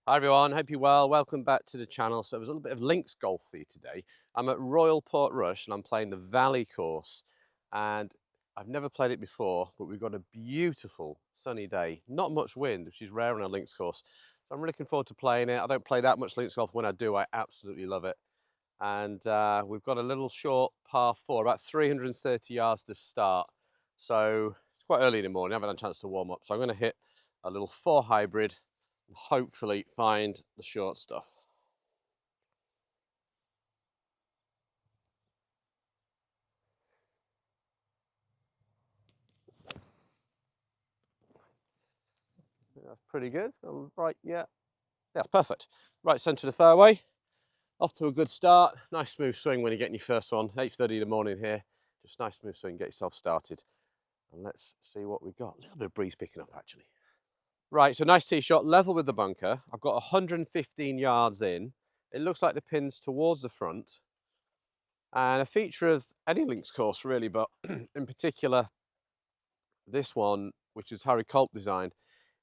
Hi everyone, hope you're well. Welcome back to the channel. So there's a little bit of links golf for you today. I'm at Royal Portrush and I'm playing the Valley course. And I've never played it before, but we've got a beautiful sunny day. Not much wind, which is rare on a links course. So I'm really looking forward to playing it. I don't play that much links golf. When I do, I absolutely love it. And we've got a little short par 4, about 330 yards to start. So it's quite early in the morning. I haven't had a chance to warm up. So I'm going to hit a little 4 hybrid and hopefully find the short stuff. That's pretty good. Right, yeah. Yeah, perfect. Right centre of the fairway. Off to a good start. Nice smooth swing when you're getting your first one. 8:30 in the morning here. Just nice smooth swing, get yourself started. And let's see what we've got. A little bit of breeze picking up actually. Right, so nice tee shot, level with the bunker. I've got 115 yards in. It looks like the pin's towards the front. And a feature of any links course really, but in particular this one, which is Harry Culp designed,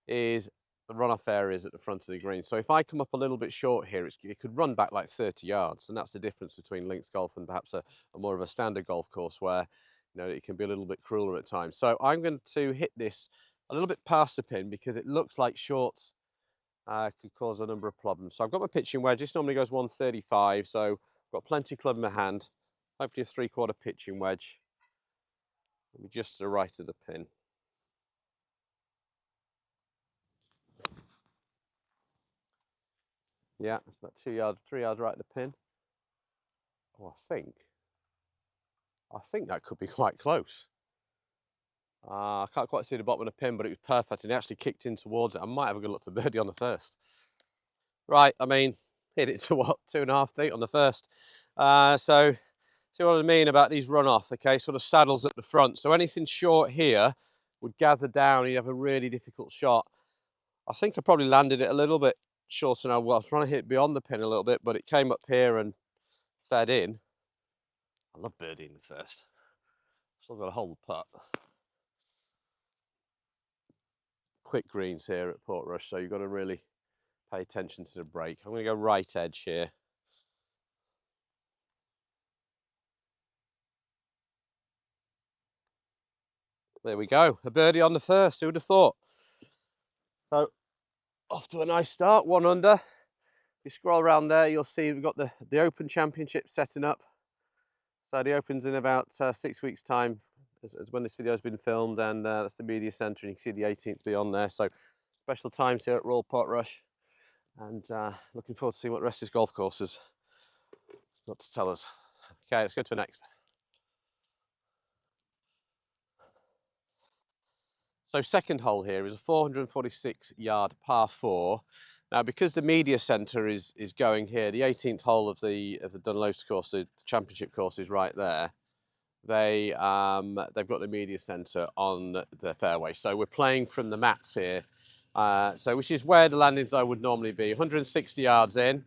is the runoff areas at the front of the green. So if I come up a little bit short here, it could run back like 30 yards. And that's the difference between links golf and perhaps a more of a standard golf course where, it can be a little bit crueler at times. So I'm going to hit this a little bit past the pin because it looks like shorts could cause a number of problems. So I've got my pitching wedge. This normally goes 135, so I've got plenty of club in my hand. Hopefully a 3/4 pitching wedge. Maybe just to the right of the pin. Yeah, it's about 2 yards, 3 yards right of the pin. Oh, I think that could be quite close. I can't quite see the bottom of the pin, but it was perfect, and it actually kicked in towards it. I might have a good look for birdie on the first. Right, I mean, hit it to what, 2.5 feet on the first. So see what I mean about these runoffs, okay? Sort of saddles at the front. So anything short here would gather down and you have a really difficult shot. I think I probably landed it a little bit shorter than I was trying to hit beyond the pin a little bit, but it came up here and fed in. I love birdie in the first. Still got a hold putt. Quick greens here at Portrush, so you've got to really pay attention to the break. I'm going to go right edge here. There we go, a birdie on the first. Who would have thought? So off to a nice start, 1 under. If you scroll around there, you'll see we've got the Open Championship setting up. So the Open's in about 6 weeks' time, as when this video has been filmed, and that's the media centre, and you can see the 18th beyond there. So special times here at Royal Portrush, and looking forward to seeing what the rest of this golf course has got to tell us. Okay, let's go to the next. So second hole here is a 446-yard par 4. Now, because the media centre is going here, the 18th hole of the Dunluce course, the championship course, is right there. They've got the media centre on the fairway, so we're playing from the mats here. So which is where the landing zone would normally be. 160 yards in.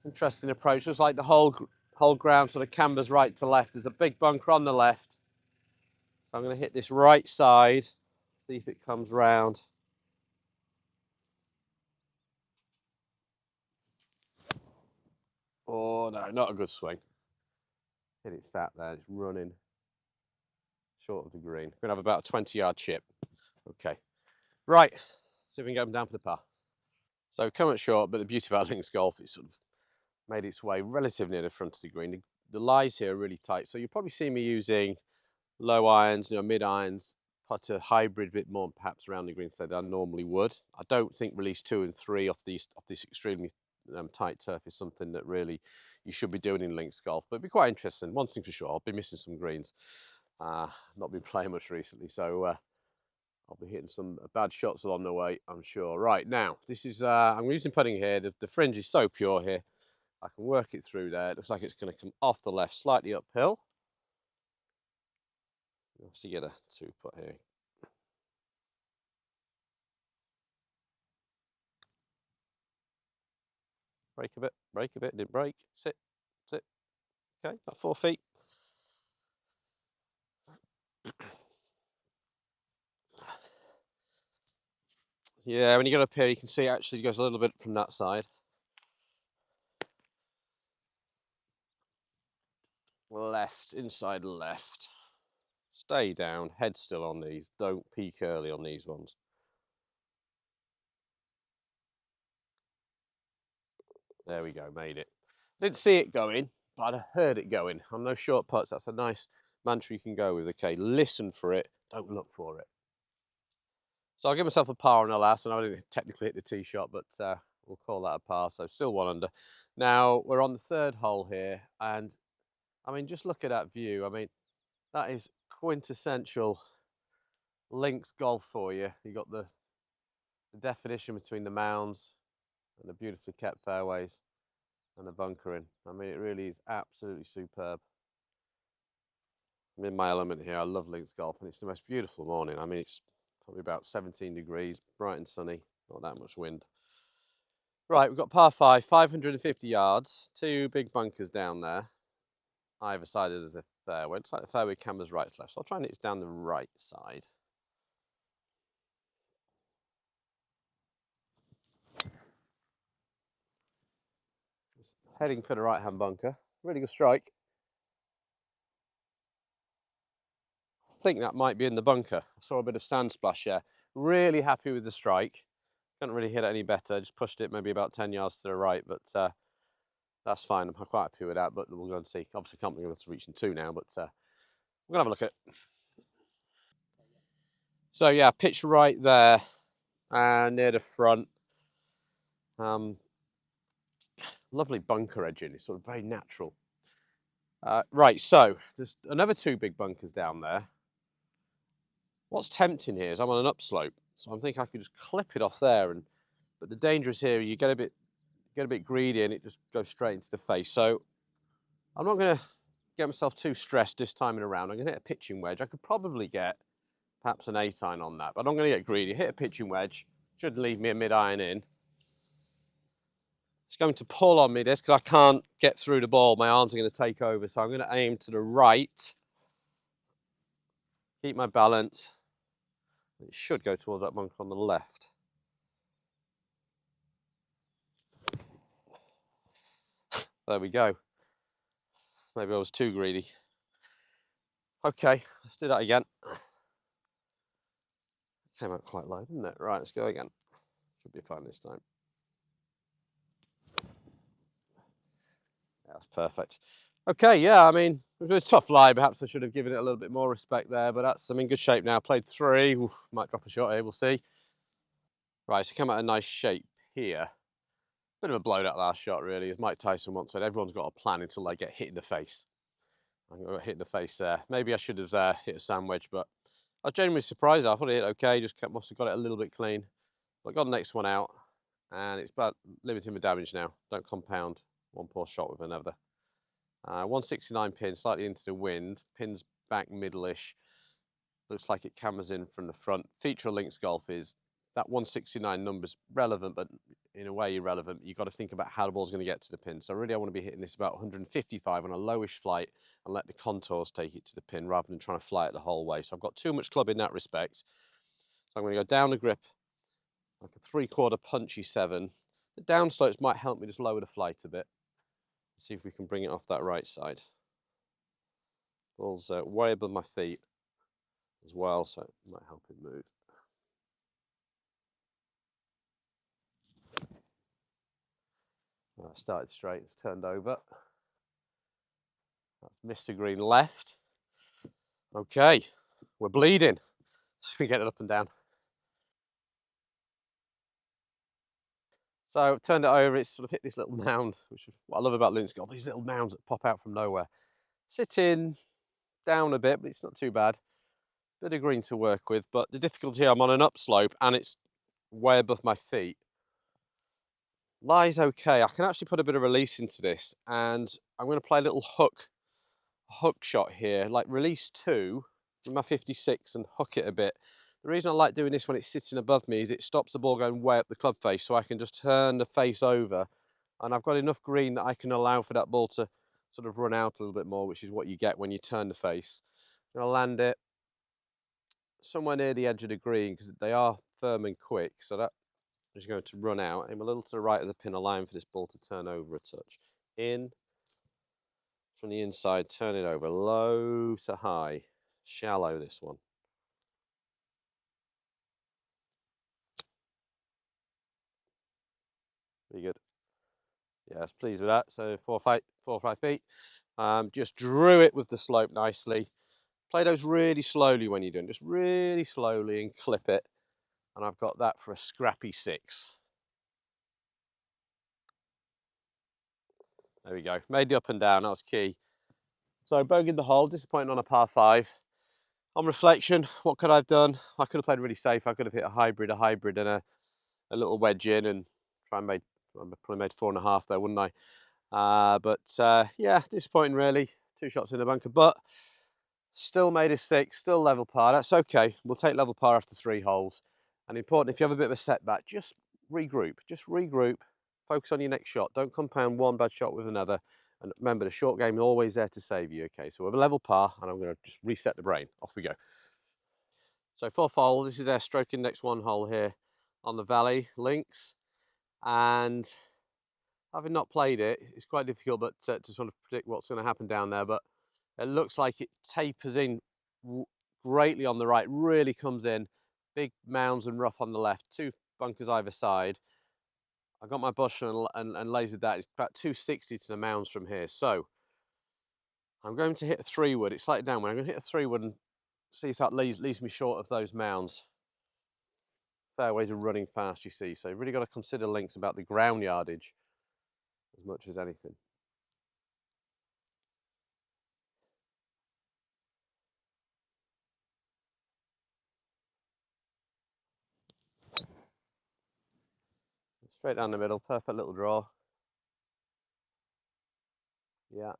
Interesting approach. Looks like the whole ground sort of cambers right to left. There's a big bunker on the left. So I'm going to hit this right side. See if it comes round. Oh no, not a good swing. Hit it fat there. It's running short of the green. We're going to have about a 20-yard chip. Okay. Right. See if we can get them down for the par. So come up short, but the beauty about links golf is sort of made its way relatively near the front of the green. The lies here are really tight, so you'll probably see me using low irons, mid irons, putter hybrid a bit more perhaps around the green side than I normally would. I don't think release 2 and 3 off this extremely tight turf is something that really you should be doing in links golf, but it'd be quite interesting. One thing for sure, I'll be missing some greens. Not been playing much recently, so I'll be hitting some bad shots along the way, I'm sure. Right, now, this is, I'm using putting here. The fringe is so pure here. I can work it through there. It looks like it's going to come off the left, slightly uphill. You'll obviously get a 2-putt here. Break a bit, didn't break. Sit. Okay, about 4 feet. Yeah, when you get up here, you can see it actually goes a little bit from that side. Left, inside left. Stay down, head still on these. Don't peak early on these ones. There we go, made it. Didn't see it going, but I heard it going. On those short putts, that's a nice mantra you can go with. Okay, listen for it, don't look for it. So I'll give myself a par on the last, and I didn't technically hit the tee shot, but we'll call that a par. So still 1 under. Now we're on the 3rd hole here, and I mean, just look at that view. I mean, that is quintessential links golf for you. You got the definition between the mounds and the beautifully kept fairways and the bunkering. I mean, it really is absolutely superb. I'm in my element here. I love links golf, and it's the most beautiful morning. I mean, it's probably about 17 degrees, bright and sunny, not that much wind. Right, we've got par 5, 550 yards, 2 big bunkers down there, either side of the fairway. It's like the fairway camera's right to left, so I'll try and hit it down the right side. Just heading for the right-hand bunker. Really good strike. I think that might be in the bunker. I saw a bit of sand splash there. Really happy with the strike. Couldn't really hit it any better. Just pushed it maybe about 10 yards to the right, but that's fine. I'm quite happy with that, but we'll go and see. Obviously, can't be able to reach in 2 now, but we're going to have a look at it. So, yeah, pitch right there near the front. Lovely bunker edging. It's sort of very natural. Right, so there's another 2 big bunkers down there. What's tempting here is I'm on an upslope, so I'm thinking I could just clip it off there. But the danger is here, you get a bit greedy and it just goes straight into the face. So I'm not going to get myself too stressed this time around. I'm going to hit a pitching wedge. I could probably get perhaps an 8-iron on that, but I'm going to get greedy. Hit a pitching wedge. Should leave me a mid-iron in. It's going to pull on me this because I can't get through the ball. My arms are going to take over, so I'm going to aim to the right. Keep my balance. It should go towards that bunker on the left. There we go. Maybe I was too greedy. Okay, let's do that again. Came out quite low, didn't it? Right, let's go again. Should be fine this time. Yeah, that's perfect. Okay, yeah, I mean, it was a tough lie. Perhaps I should have given it a little bit more respect there, but I'm in good shape now. Played 3. Oof, might drop a shot here, we'll see. Right, so come out a nice shape here. Bit of a blowed out last shot, really. As Mike Tyson once said, everyone's got a plan until they get hit in the face. I got hit in the face there. Maybe I should have hit a sand wedge, but I was genuinely surprised. I thought it hit okay, just must have got it a little bit clean. But I got the next one out, and it's about limiting the damage now. Don't compound one poor shot with another. 169 pin, slightly into the wind. Pin's back middle-ish. Looks like it cameras in from the front. Feature of links golf is that 169 number's relevant, but in a way irrelevant. You've got to think about how the ball's going to get to the pin. So really I want to be hitting this about 155 on a lowish flight and let the contours take it to the pin rather than trying to fly it the whole way. So I've got too much club in that respect. So I'm going to go down the grip like a 3/4 punchy 7. The down slopes might help me just lower the flight a bit. See if we can bring it off that right side. Ball's way above my feet as well, so it might help it move. Started straight, it's turned over. That's Mr. Green left. Okay, we're bleeding. So we get it up and down. So I've turned it over, it's sort of hit this little mound, which is what I love about links golf, these little mounds that pop out from nowhere. Sitting down a bit, but it's not too bad. Bit of green to work with, but the difficulty, I'm on an upslope and it's way above my feet. Lie's okay. I can actually put a bit of release into this, and I'm going to play a little hook shot here, like release 2 with my 56 and hook it a bit. The reason I like doing this when it's sitting above me is it stops the ball going way up the club face, so I can just turn the face over, and I've got enough green that I can allow for that ball to sort of run out a little bit more, which is what you get when you turn the face. I'm going to land it somewhere near the edge of the green because they are firm and quick. So that is going to run out. Aim a little to the right of the pin, allowing for this ball to turn over a touch. In from the inside, turn it over, low to high, shallow this one. Very good. Yes, pleased with that. So 4 or 5 feet. Just drew it with the slope nicely. Play those really slowly when you're doing, just really slowly and clip it. And I've got that for a scrappy 6. There we go. Made the up and down, that was key. So bogeyed the hole, disappointing on a par 5. On reflection, what could I have done? I could have played really safe. I could have hit a hybrid and a little wedge in and I probably made 4.5 there, wouldn't I? Yeah, disappointing really. 2 shots in the bunker, but still made a 6, still level par. That's okay. We'll take level par after 3 holes. And important, if you have a bit of a setback, just regroup. Just regroup. Focus on your next shot. Don't compound one bad shot with another. And remember, the short game is always there to save you. Okay, so we're a level par, and I'm going to just reset the brain. Off we go. So 4th hole, this is their stroking next 1 hole here on the Valley Links. And having not played it, it's quite difficult but to sort of predict what's going to happen down there. But it looks like it tapers in greatly on the right, really comes in. Big mounds and rough on the left, 2 bunkers either side. I got my bush and lasered that. It's about 260 to the mounds from here. So I'm going to hit a 3-wood. It's slightly downwind. I'm going to hit a 3-wood and see if that leaves me short of those mounds. Fairways are running fast, you see. So you've really got to consider links about the ground yardage as much as anything. Straight down the middle, perfect little draw. Yeah.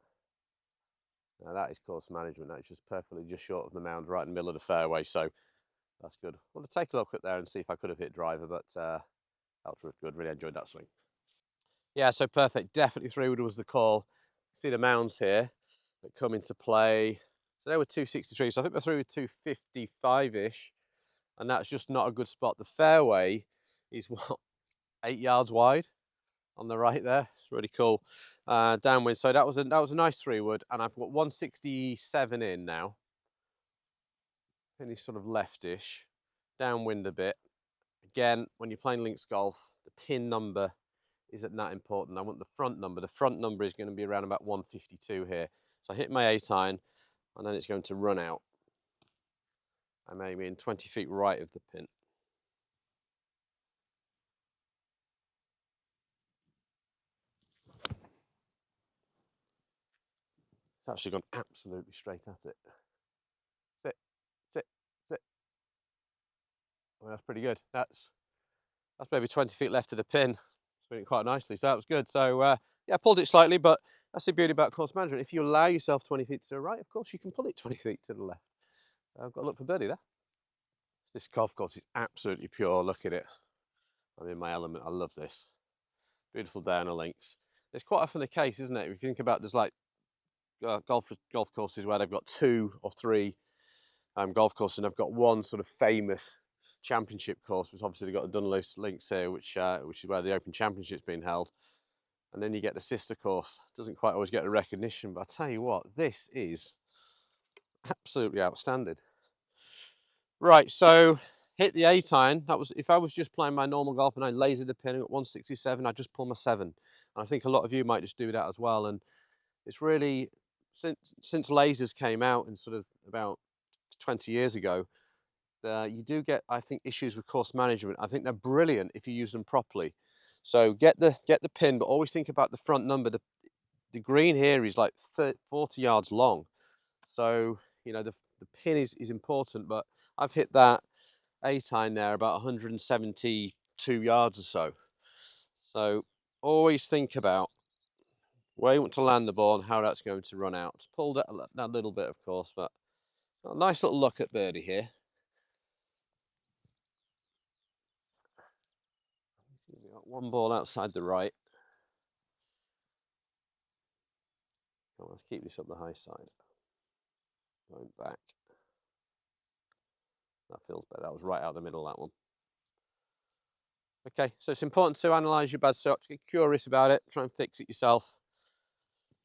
Now that is course management. That's just perfectly just short of the mound, right in the middle of the fairway. So that's good. Well, to take a look at there and see if I could have hit driver, but that was good. Really enjoyed that swing. Yeah, so perfect. Definitely 3-wood was the call. See the mounds here that come into play. So they were 263. So I think they're through with 255-ish, and that's just not a good spot. The fairway is what 8 yards wide on the right there. It's really cool. Downwind. So that was a nice 3-wood, and I've got 167 in now. Any sort of leftish, downwind a bit. Again, when you're playing links golf, the pin number isn't that important. I want the front number. The front number is going to be around about 152 here. So I hit my 8 iron, and then it's going to run out. I'm aiming 20 feet right of the pin. It's actually gone absolutely straight at it. Sit, sit, sit. Well, that's pretty good. That's maybe 20 feet left of the pin. Spinning quite nicely, so that was good. So yeah, I pulled it slightly, but that's the beauty about course management. If you allow yourself 20 feet to the right, of course you can pull it 20 feet to the left. So I've got to look for birdie there. This golf course is absolutely pure. Look at it. I'm in my element. I love this. Beautiful day on the links. It's quite often the case, isn't it? If you think about there's like golf courses where they've got 2 or 3 golf courses, and they've got one sort of famous championship course, which obviously they've got the Dunluce links here, which is where the Open Championship's been held. And then you get the sister course. Doesn't quite always get the recognition, but I tell you what, this is absolutely outstanding. Right, so hit the 8 iron. That was if I was just playing my normal golf and I lasered the pin at 167, I'd just pull my 7. And I think a lot of you might just do that as well. And it's really since lasers came out in sort of about 20 years ago, you do get, I think, issues with course management. I think they're brilliant if you use them properly. So get the pin, but always think about the front number. The green here is like 40 yards long. So, you know, the pin is important, but I've hit that 8 iron there about 172 yards or so. So always think about where you want to land the ball and how that's going to run out. It's pulled that little bit, of course, but a nice little look at birdie here. We've got 1 ball outside the right. Let's keep this up the high side. Going back. That feels better. That was right out the middle, that one. Okay, so it's important to analyse your bad shots, get curious about it, try and fix it yourself.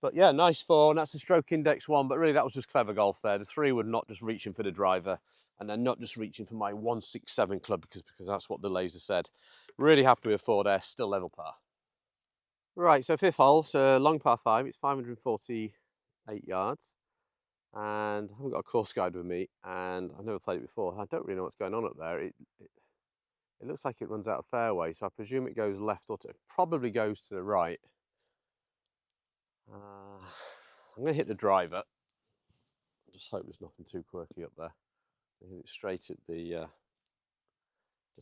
But yeah, nice 4, and that's a stroke index 1, but really that was just clever golf there. The 3 wood not just reaching for the driver, and then not just reaching for my 167 club because that's what the laser said. Really happy with 4 there, still level par. Right, so 5th hole, it's a long par 5, it's 548 yards. And I haven't got a course guide with me, and I've never played it before. I don't really know what's going on up there. It looks like it runs out of fairway, so I presume it goes left or it probably goes to the right. I'm going to hit the driver. I just hope there's nothing too quirky up there. I hit it straight at the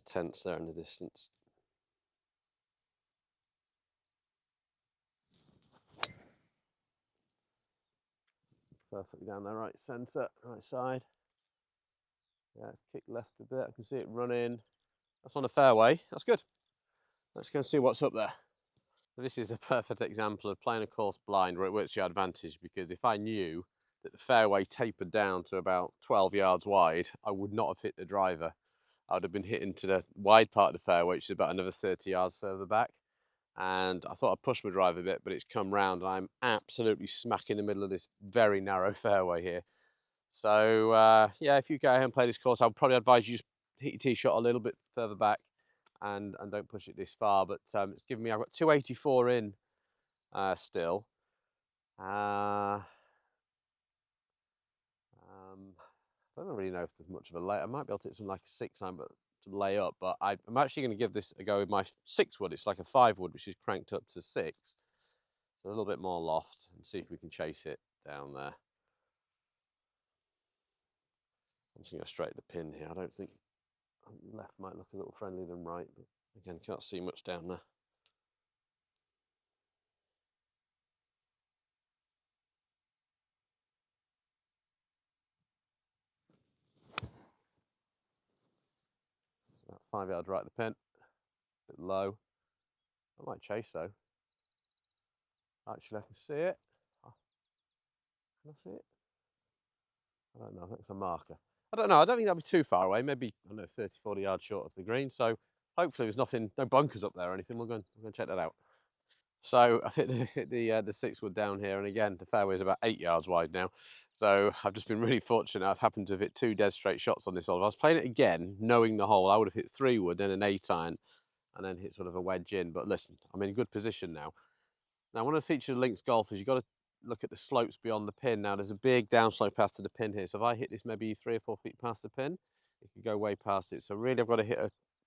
tents there in the distance. Perfectly down there, right centre, right side. Yeah, it's kicked left a bit. I can see it running. That's on a fairway. That's good. Let's go and see what's up there. This is a perfect example of playing a course blind where it works to your advantage, because if I knew that the fairway tapered down to about 12 yards wide, I would not have hit the driver. I would have been hitting to the wide part of the fairway, which is about another 30 yards further back. And I thought I'd push my driver a bit, but it's come round and I'm absolutely smack in the middle of this very narrow fairway here. So yeah, if you go ahead and play this course, I would probably advise you just hit your tee shot a little bit further back and don't push it this far. But it's given me, I've got 284 in still. I don't really know if there's much of a lay. I might be able to hit some like a 6-iron, but to lay up. But I'm actually going to give this a go with my 6 wood. It's like a 5 wood, which is cranked up to 6. So a little bit more loft, and see if we can chase it down there. I'm just going to go straight at the pin here. I don't think left might look a little friendlier than right, but again, can't see much down there. About 5 yards right at the pin, a bit low. I might chase though. Actually, I can see it. Can I see it? I don't know. I think it's a marker. I don't know. I don't think that'll be too far away. Maybe, I don't know, 30, 40 yards short of the green. So hopefully there's nothing, no bunkers up there or anything. We're going to check that out. So I've hit the 6 wood down here, and again the fairway is about 8 yards wide now. So I've just been really fortunate. I've happened to have hit 2 dead straight shots on this hole. If I was playing it again, knowing the hole, I would have hit 3 wood, then an 8-iron, and then hit sort of a wedge in. But listen, I'm in good position now. Now, one of the features of links golf is you've got to look at the slopes beyond the pin. Now, there's a big downslope path to the pin here. So if I hit this maybe 3 or 4 feet past the pin, it could go way past it. So really, I've got to hit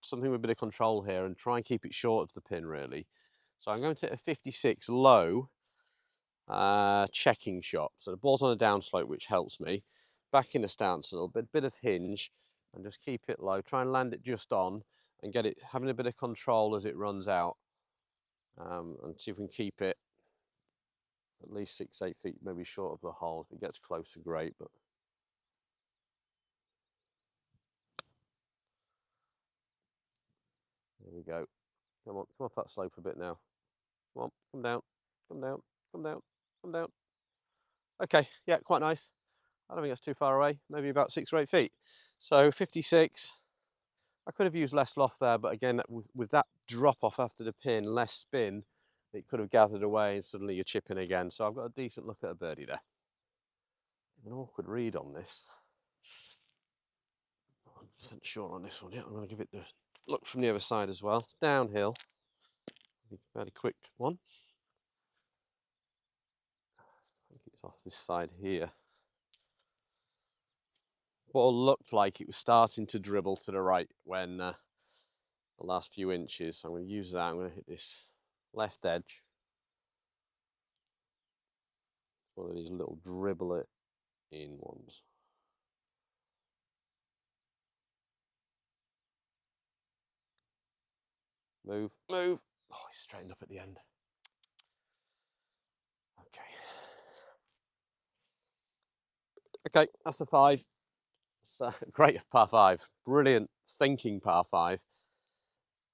something with a bit of control here and try and keep it short of the pin, really. So I'm going to hit a 56 low checking shot. So the ball's on a downslope, which helps me. Back in the stance a little bit of hinge, and just keep it low. Try and land it just on and get it having a bit of control as it runs out. And see if we can keep it at least 6, 8 feet, maybe short of the hole. If it gets closer, great. But there we go. Come on, come off that slope a bit now. Come on, come down, come down, come down, come down. Okay, yeah, quite nice. I don't think that's too far away, maybe about 6 or 8 feet. So 56. I could have used less loft there, but again, with that drop off after the pin, less spin, it could have gathered away and suddenly you're chipping again. So I've got a decent look at a birdie there. An awkward read on this. Not 100% sure on this one yet. I'm going to give it the look from the other side as well. It's downhill. Fairly quick one. I think it's off this side here. Ball looked like it was starting to dribble to the right when the last few inches. So I'm going to use that. I'm going to hit this left edge. One of these little dribble it in ones. Move, move. Oh, he's straightened up at the end. Okay. Okay, that's a 5. It's a great par 5. Brilliant thinking par 5.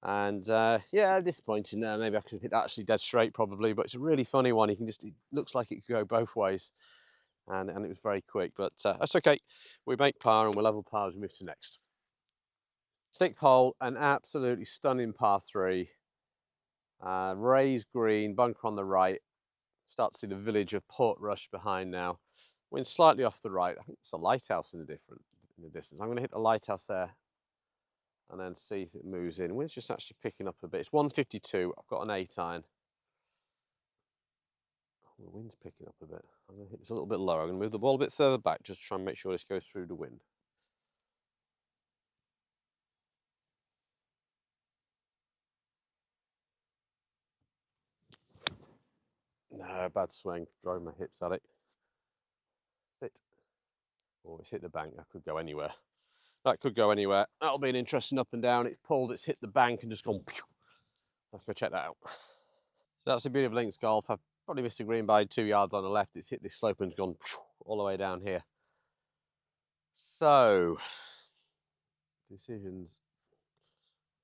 And yeah, disappointing there. Maybe I could have hit that actually dead straight probably, but it's a really funny one. It looks like it could go both ways. And it was very quick, but that's okay. We make par and we'll level par as we move to next. Sixth hole, an absolutely stunning par 3. Raised green, bunker on the right. Start to see the village of Portrush behind now. Wind slightly off the right. I think it's a lighthouse in the distance. I'm going to hit the lighthouse there and then see if it moves in. Wind's just actually picking up a bit. It's 152. I've got an 8 iron. The wind's picking up a bit. I'm going to hit this a little bit lower. I'm going to move the ball a bit further back just to try and make sure this goes through the wind. No, bad swing. Drove my hips at it. Sit. Oh, it's hit the bank. That could go anywhere. That could go anywhere. That'll be an interesting up and down. It's pulled, it's hit the bank and just gone. Let's go check that out. So that's the beauty of links golf. I've probably missed a green by 2 yards on the left. It's hit this slope and gone all the way down here. So, decisions.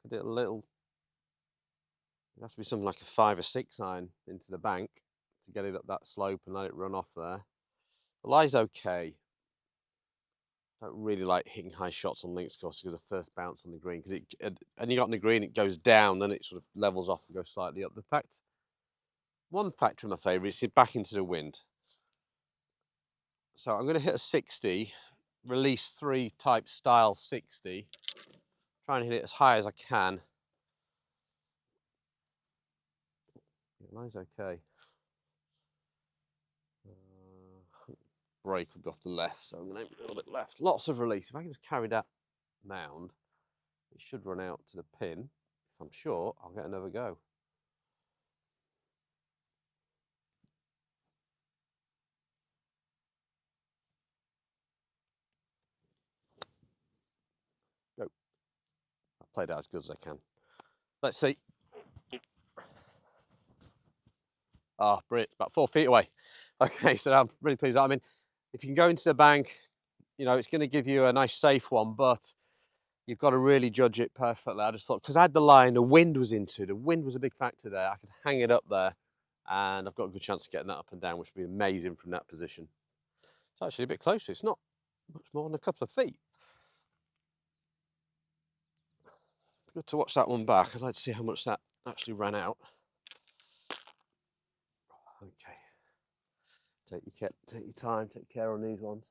Could it a little. It has to be something like a 5 or 6 iron into the bank to get it up that slope and let it run off there. The lie's okay. I don't really like hitting high shots on links course because the first bounce on the green, because and you got on the green, it goes down, then it sort of levels off and goes slightly up. One factor in my favour is it back into the wind. So I'm going to hit a 60, release 3 type style 60, try and hit it as high as I can. It lies okay. Break would be off the left, so I'm going to aim a little bit left. Lots of release. If I can just carry that mound, it should run out to the pin. If I'm short, I'll get another go. Go. I played out as good as I can. Let's see. Ah, oh, brilliant. About 4 feet away. Okay, so I'm really pleased. I mean, if you can go into the bank, you know, it's going to give you a nice safe one, but you've got to really judge it perfectly. I just thought, because I had the line, the wind was a big factor there. I could hang it up there, and I've got a good chance of getting that up and down, which would be amazing from that position. It's actually a bit closer. It's not much more than a couple of feet. Good to watch that one back. I'd like to see how much that actually ran out. Okay. Take your time, take care on these ones.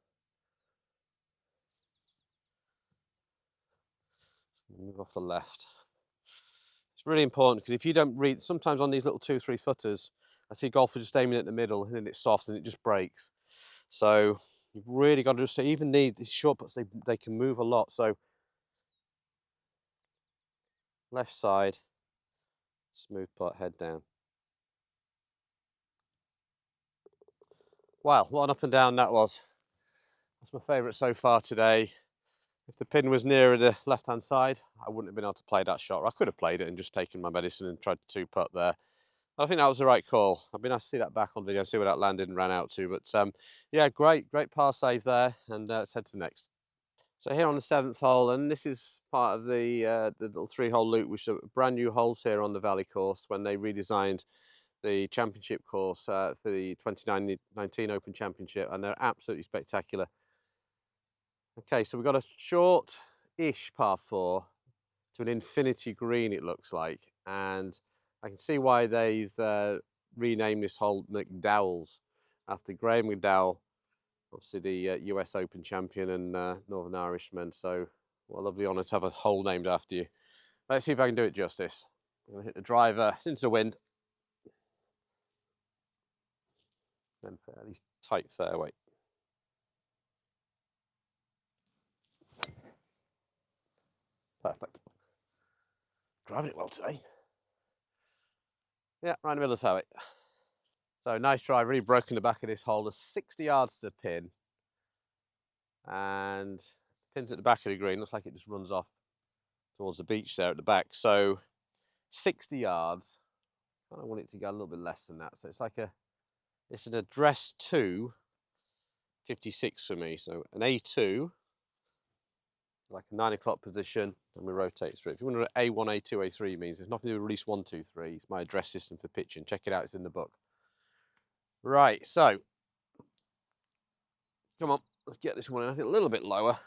Move off the left. It's really important because if you don't read, sometimes on these little 2-3 footers, I see golfers just aiming at the middle and then it's soft and it just breaks. So you've really got to just even these short putts, they can move a lot. So left side, smooth putt, head down. Wow, what an up and down that was. That's my favourite so far today. If the pin was nearer the left-hand side, I wouldn't have been able to play that shot. I could have played it and just taken my medicine and tried to 2-putt there. I think that was the right call. I'd be nice to see that back on video, see where that landed and ran out to. But yeah, great par save there. And let's head to the next. So here on the 7th hole, and this is part of the little 3-hole loop, which are brand new holes here on the Valley course when they redesigned the championship course for the 2019 Open Championship, and they're absolutely spectacular. Okay, so we've got a short-ish par 4 to an infinity green, it looks like, and I can see why they've renamed this hole McDowell's after Graham McDowell, obviously the US Open champion and Northern Irishman. So what a lovely honour to have a hole named after you. Let's see if I can do it justice. I'm going to hit the driver, it's into the wind. Then fairly tight fairway. Perfect. Driving it well today. Yeah, right in the middle of the fairway. So nice drive, really broken the back of this hole. There's 60 yards to the pin. And the pin's at the back of the green. Looks like it just runs off towards the beach there at the back. So 60 yards. I kind of want it to go a little bit less than that. So it's an address 2, 56 for me. So an A2, like a 9 o'clock position, and we rotate through. If you want to know what A1, A2, A3 means, there's nothing to do with release 1, 2, 3. It's my address system for pitching. Check it out, it's in the book. Right, so come on, let's get this one in. I think a little bit lower.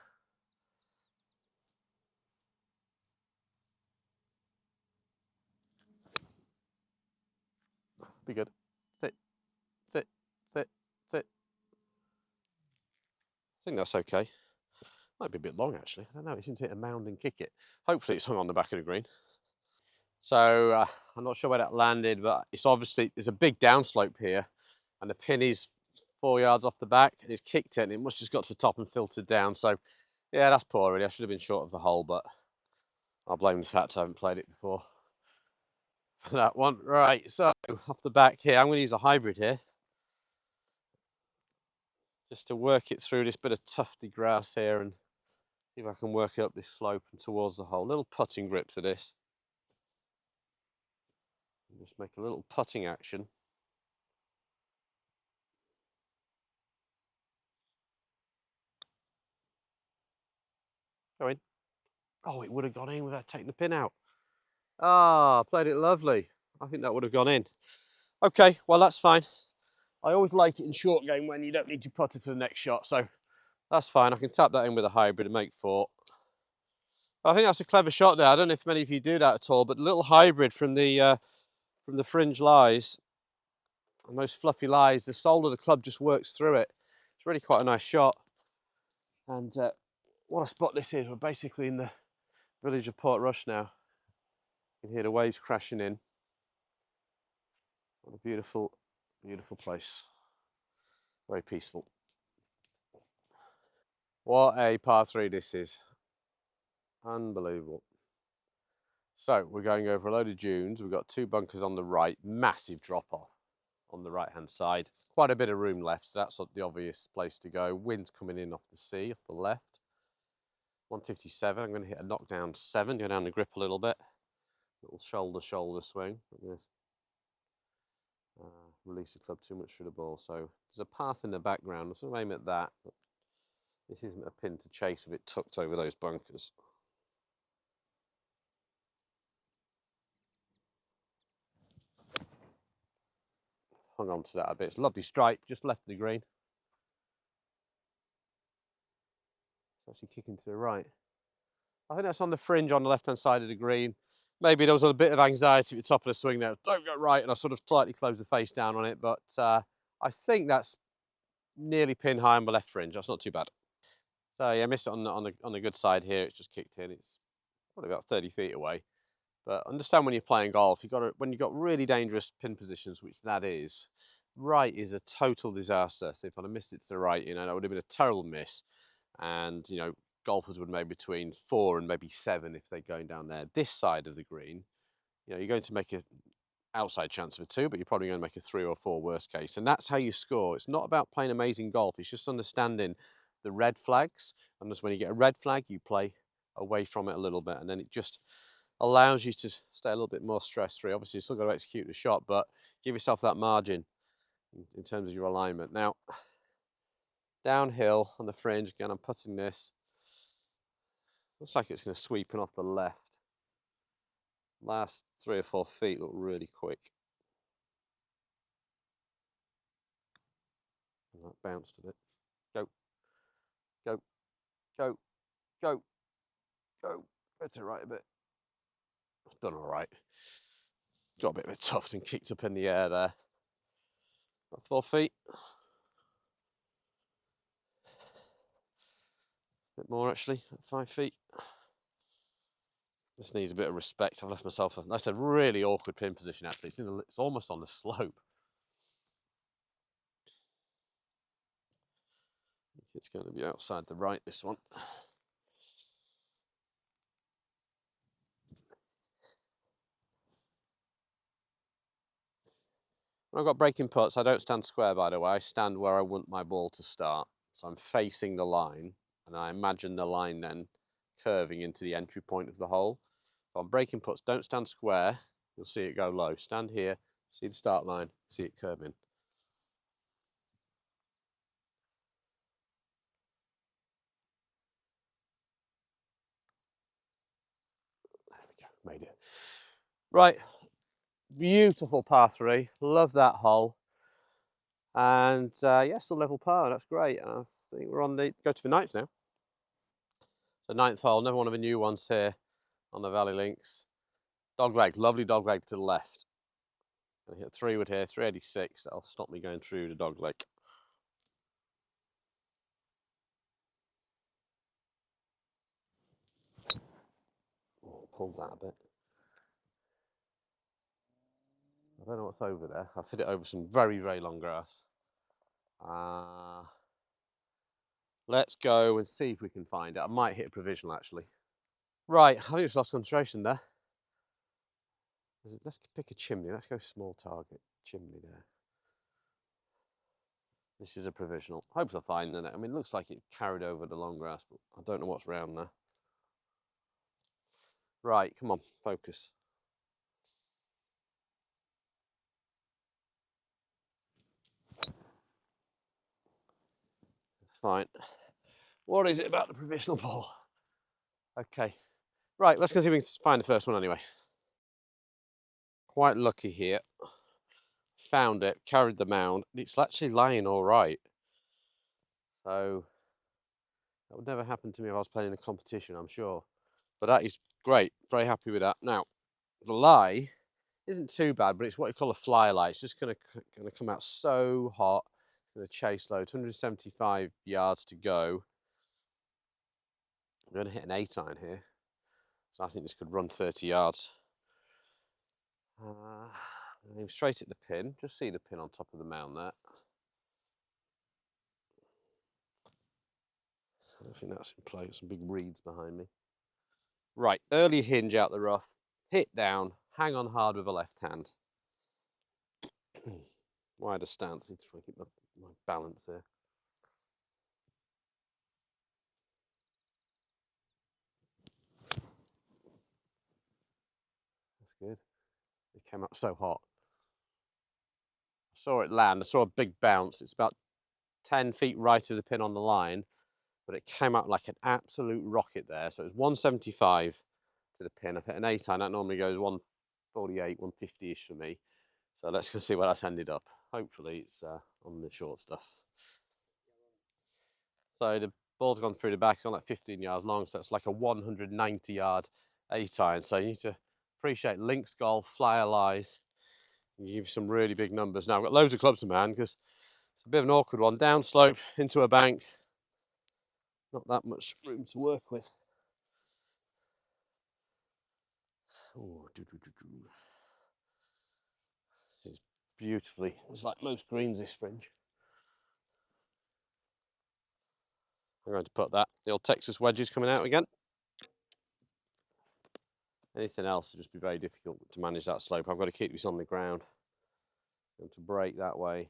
Be good. Sit, sit, sit, sit. I think that's okay. Might be a bit long actually. I don't know. It seems to hit a mound and kick it. Hopefully it's hung on the back of the green. So I'm not sure where that landed, but it's obviously there's a big downslope here, and the pin is 4 yards off the back, and it's kicked it, and it must have just got to the top and filtered down. So yeah, that's poor really. I should have been short of the hole, but I'll blame the fact I haven't played it before for that one. Right, so off the back here, I'm going to use a hybrid here, just to work it through this bit of tufty grass here, and see if I can work it up this slope and towards the hole. Little putting grip for this. Just make a little putting action. Go in. Oh, it would have gone in without taking the pin out. Ah, played it lovely. I think that would have gone in. Okay, well, that's fine. I always like it in short game when you don't need your putter for the next shot, so that's fine. I can tap that in with a hybrid and make 4. I think that's a clever shot there. I don't know if many of you do that at all, but the little hybrid from the fringe lies, and those fluffy lies, the sole of the club just works through it. It's really quite a nice shot. And what a spot this is. We're basically in the village of Portrush now. You can hear the waves crashing in. What a beautiful, beautiful place. Very peaceful. What a par 3 this is. Unbelievable. So we're going over a load of dunes. We've got 2 bunkers on the right, massive drop off on the right hand side. Quite a bit of room left, so that's the obvious place to go. Wind's coming in off the sea, off the left. 157, I'm going to hit a knockdown 7, go down the grip a little bit. Little shoulder swing. I'm going to release the club too much through the ball. So there's a path in the background. I'm sort of aim at that. But this isn't a pin to chase with it tucked over those bunkers. Hung on to that a bit. It's a lovely strike, just left the green. It's actually kicking to the right. I think that's on the fringe on the left-hand side of the green. Maybe there was a bit of anxiety at the top of the swing there. Don't go right, and I sort of slightly closed the face down on it, but I think that's nearly pin high on the left fringe. That's not too bad. So yeah, I missed it on the good side here. It's just kicked in. It's probably about 30 feet away. But understand when you're playing golf, when you've got really dangerous pin positions, which that is, right is a total disaster. So if I'd have missed it to the right, that would have been a terrible miss. And golfers would make between 4 and maybe 7 if they're going down there. This side of the green, you're going to make an outside chance of a 2, but you're probably going to make a 3 or 4 worst case. And that's how you score. It's not about playing amazing golf. It's just understanding the red flags. And just when you get a red flag, you play away from it a little bit. And then it just allows you to stay a little bit more stress-free. Obviously, you still got to execute the shot, but give yourself that margin in terms of your alignment. Now, downhill on the fringe, again, I'm putting this. Looks like it's going to sweep in off the left. Last 3 or 4 feet look really quick. And that bounced a bit. Go, go, go, go, go. Go to the right a bit. Done all right. Got a bit of a tuft and kicked up in the air there. About 4 feet. A bit more actually, 5 feet. This needs a bit of respect. I've left myself, that's a really awkward pin position actually. It's almost on the slope. It's going to be outside the right, this one. When I've got breaking putts, I don't stand square, by the way. I stand where I want my ball to start. So I'm facing the line, and I imagine the line then curving into the entry point of the hole. So on breaking putts, don't stand square. You'll see it go low. Stand here, see the start line, see it curve in. There we go, made it. Right, beautiful par 3. Love that hole. And yeah, still level par. That's great. I think we're on go to the 9th now. So 9th hole, another one of the new ones here on the Valley Links. Dogleg, lovely dogleg to the left. I hit 3-wood here, 386. That'll stop me going through the dog leg. Oh, pulls that a bit. I don't know what's over there. I've hit it over some very, very long grass. Let's go and see if we can find it. I might hit a provisional actually. Right, I think it's lost concentration there. Let's pick a chimney. Let's go small target chimney there. This is a provisional. Hopes I find it. I mean, it looks like it carried over the long grass, but I don't know what's round there. Right, come on, focus. It's fine. What is it about the provisional ball? Okay. Right, let's go see if we can find the first one anyway. Quite lucky here. Found it, carried the mound. It's actually lying all right. So that would never happen to me if I was playing in a competition, I'm sure. But that is great. Very happy with that. Now, the lie isn't too bad, but it's what you call a fly lie. It's just going to come out so hot. It's going to chase low. 275 yards to go. I'm going to hit an 8-iron here. So I think this could run 30 yards. Aim straight at the pin. Just see the pin on top of the mound there. I don't think that's in play. Some big reeds behind me. Right, early hinge out the rough. Hit down. Hang on hard with a left hand. Wider stance. Need to try and keep my balance here. That's good. It came out so hot. I saw it land. I saw a big bounce. It's about 10 feet right of the pin on the line, but it came out like an absolute rocket there. So it was 175 to the pin. I've hit an 8-iron. That normally goes 148, 150-ish for me. So let's go see where that's ended up. Hopefully it's on the short stuff. So the ball's gone through the back. It's on like 15 yards long. So it's like a 190-yard 8-iron. So you need to appreciate links golf, flyer lies. You give you some really big numbers. Now I've got loads of clubs in my hand because it's a bit of an awkward one. Downslope into a bank. Not that much room to work with. Oh, it's beautifully. It's like most greens this fringe. I'm going to put that. The old Texas wedges coming out again. Anything else would just be very difficult to manage that slope. I've got to keep this on the ground. And to break that way,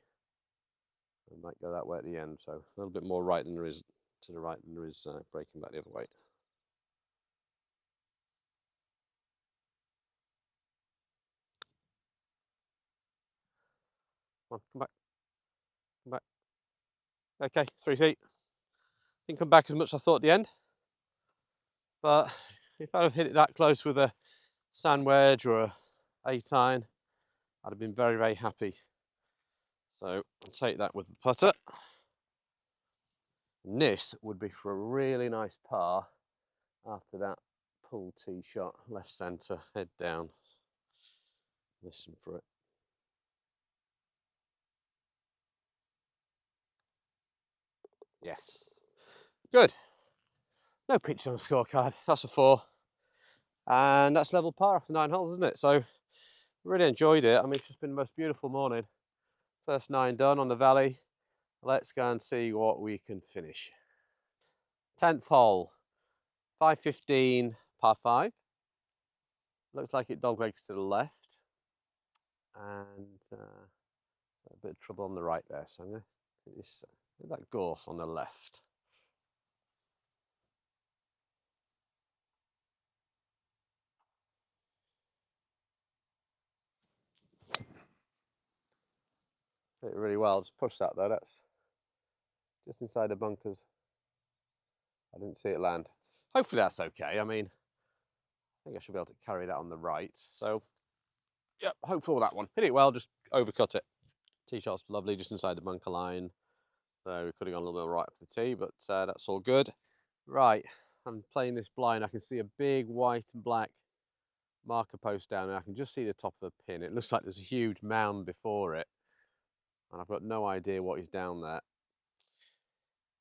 I might go that way at the end. So a little bit more right than there is to the right than there is breaking back the other way. Come on, come back. Come back. Okay, 3 feet. Didn't come back as much as I thought at the end. But if I'd have hit it that close with a sand wedge or a 8-iron, I'd have been very, very happy. So I'll take that with the putter. And this would be for a really nice par after that pull tee shot, left centre, head down. Listen for it. Yes. Good. No picture on the scorecard. That's a 4. And that's level par after 9 holes, isn't it? So really enjoyed it. I mean, it's just been the most beautiful morning. First 9 done on the valley. Let's go and see what we can finish. 10th hole, 515 par 5. Looks like it doglegs to the left. And a bit of trouble on the right there. So I'm going to hit that gorse on the left. Hit it really well. Just push that though. That's just inside the bunkers. I didn't see it land. Hopefully that's okay. I mean, I think I should be able to carry that on the right. So, yeah, hopeful that one. Hit it well, just overcut it. Tee shot's lovely, just inside the bunker line. So we could have gone a little bit right off the tee, but that's all good. Right, I'm playing this blind. I can see a big white and black marker post down and I can just see the top of the pin. It looks like there's a huge mound before it, and I've got no idea what is down there.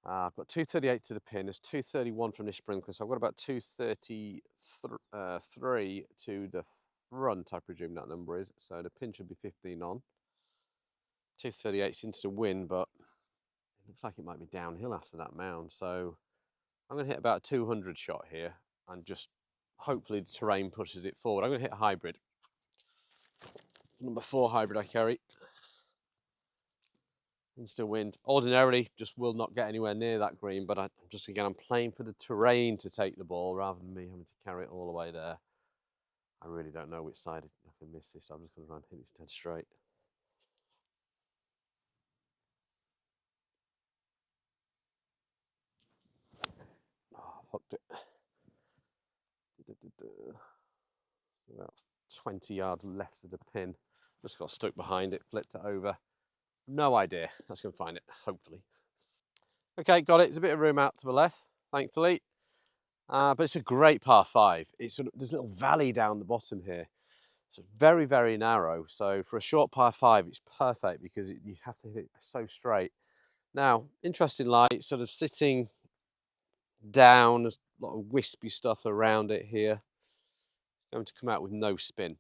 I've got 238 to the pin. There's 231 from this sprinkler, so I've got about 233 to the front, I presume that number is. So the pin should be 15 on. 238 into the wind, but it looks like it might be downhill after that mound. So I'm going to hit about a 200 shot here, and just hopefully the terrain pushes it forward. I'm going to hit a hybrid. Number 4 hybrid I carry. Insta wind. Ordinarily, just will not get anywhere near that green, but I'm playing for the terrain to take the ball rather than me having to carry it all the way there. I really don't know which side I can miss this, so I'm just going to run hit this dead straight. Oh, I've hooked it. About 20 yards left of the pin. Just got stuck behind it, flipped it over. No idea. Let's go and find it, hopefully. Okay, got it. There's a bit of room out to the left, thankfully. But it's a great par 5. There's a little valley down the bottom here. It's very, very narrow. So for a short par 5, it's perfect because you have to hit it so straight. Now, interesting light, sort of sitting down. There's a lot of wispy stuff around it here. Going to come out with no spin.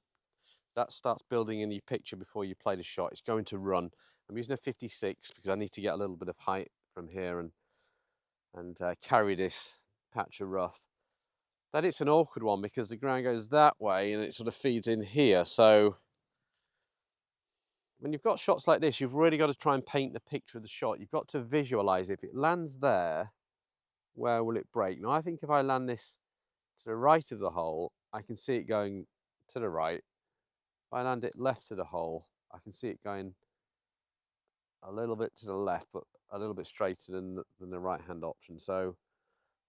That starts building in your picture before you play the shot. It's going to run. I'm using a 56 because I need to get a little bit of height from here and carry this patch of rough. Then it's an awkward one because the ground goes that way and it sort of feeds in here. So when you've got shots like this, you've really got to try and paint the picture of the shot. You've got to visualize if it lands there, where will it break? Now, I think if I land this to the right of the hole, I can see it going to the right. If I land it left of the hole, I can see it going a little bit to the left, but a little bit straighter than the right-hand option. So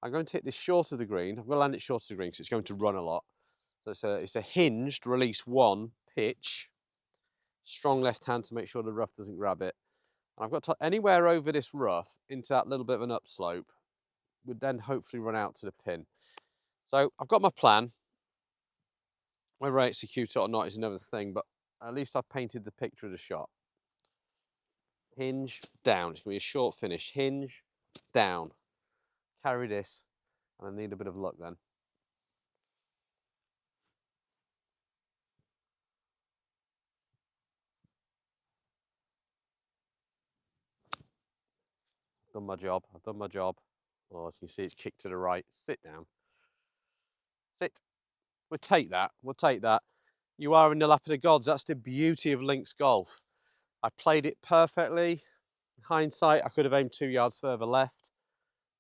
I'm going to hit this short of the green. I'm going to land it short of the green because it's going to run a lot. So it's a hinged release 1 pitch. Strong left hand to make sure the rough doesn't grab it. And I've got to, anywhere over this rough into that little bit of an upslope would then hopefully run out to the pin. So I've got my plan. Whether I execute it or not is another thing, but at least I've painted the picture of the shot. Hinge, down. It's going to be a short finish. Hinge, down. Carry this, and I need a bit of luck then. Done my job. I've done my job. Oh, as you can see, it's kicked to the right. Sit down. Sit. We'll take that. We'll take that. You are in the lap of the gods. That's the beauty of links golf. I played it perfectly. In hindsight, I could have aimed 2 yards further left,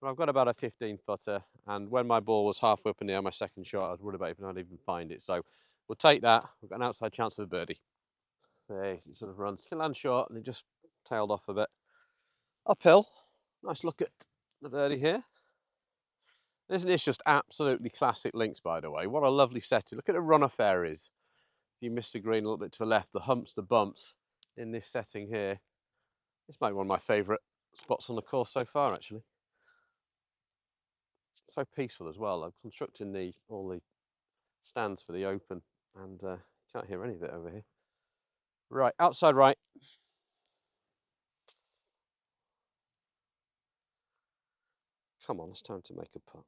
but I've got about a 15-footer. And when my ball was halfway up in the air, my second shot, I was worried about if I'd even find it. So we'll take that. We've got an outside chance of a birdie. There, it sort of runs. Still land short, and it just tailed off a bit. Uphill. Nice look at the birdie here. Isn't this just absolutely classic links, by the way? What a lovely setting. Look at the runoff areas. If you miss the green a little bit to the left, the humps, the bumps in this setting here. This might be one of my favourite spots on the course so far, actually. So peaceful as well. I'm constructing all the stands for the Open, and can't hear any of it over here. Right, outside right. Come on, it's time to make a putt.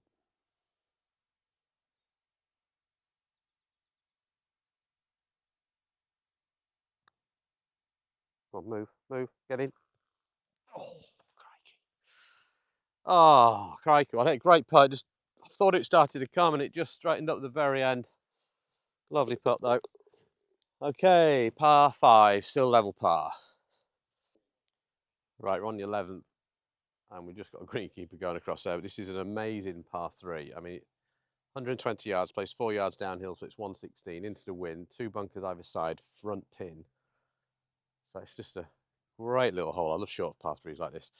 Come on, move, move, get in. Oh, crikey. Oh, crikey. I had a great putt. I thought it started to come and it just straightened up at the very end. Lovely putt, though. Okay, par 5, still level par. Right, we're on the 11th, and we've just got a greenkeeper going across there. But this is an amazing par 3. I mean, 120 yards, plays 4 yards downhill, so it's 116 into the wind, 2 bunkers either side, front pin. So it's just a great little hole. I love short par 3s like this.